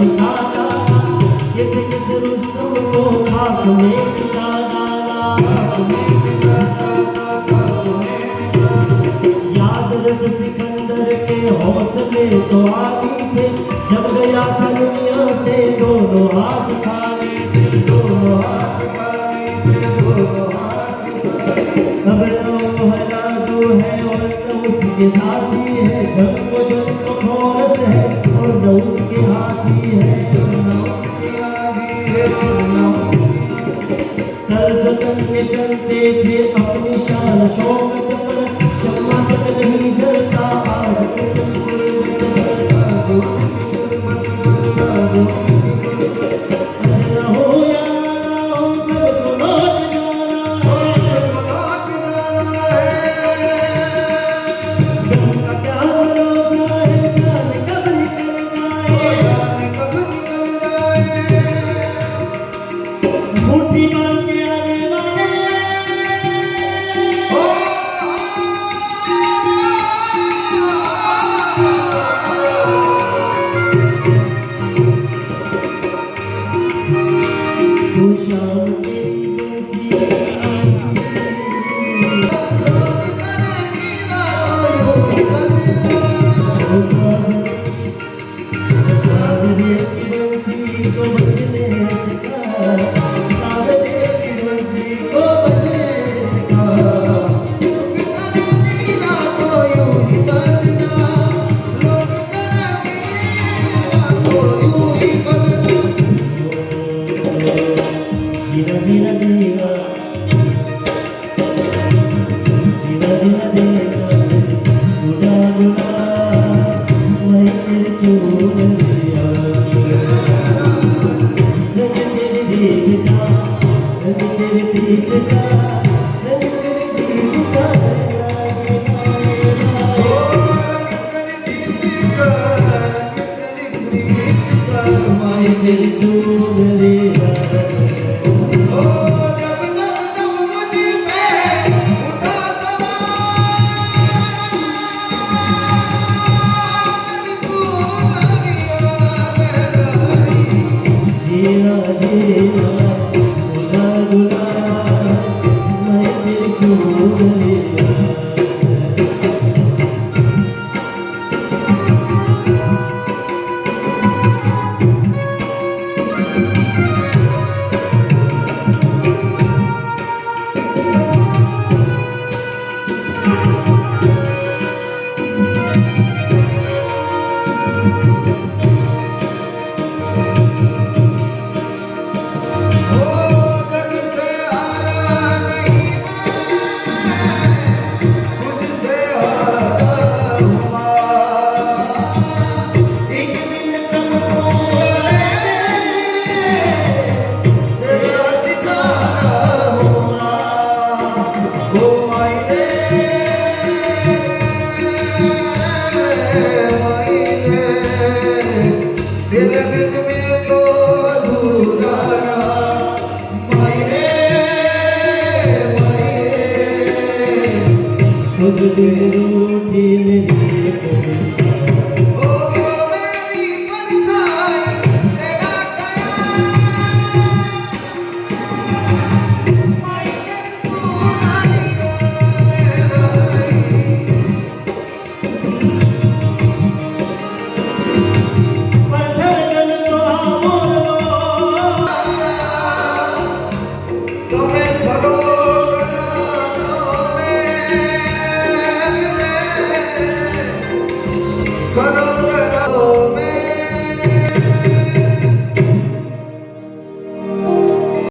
दिखाना, किस रुस्तम को खाक में मिटा डाला। याद रख सिकंदर के हौसले तो आगे थे, जब गया था दुनिया से दोनों हाथ खाली थे, दोनों हाथ खाली थे, दोनों हाथ खाली। अब न है ना जो है और न उसके साथी है, जन्म खोरस है और न उसके हाथी है, न उसके हाथी है, न उसके। कल जो तंगे चलते थे अपनी शान शौकत पर, शम्मा तक नहीं जलता आज तुझसे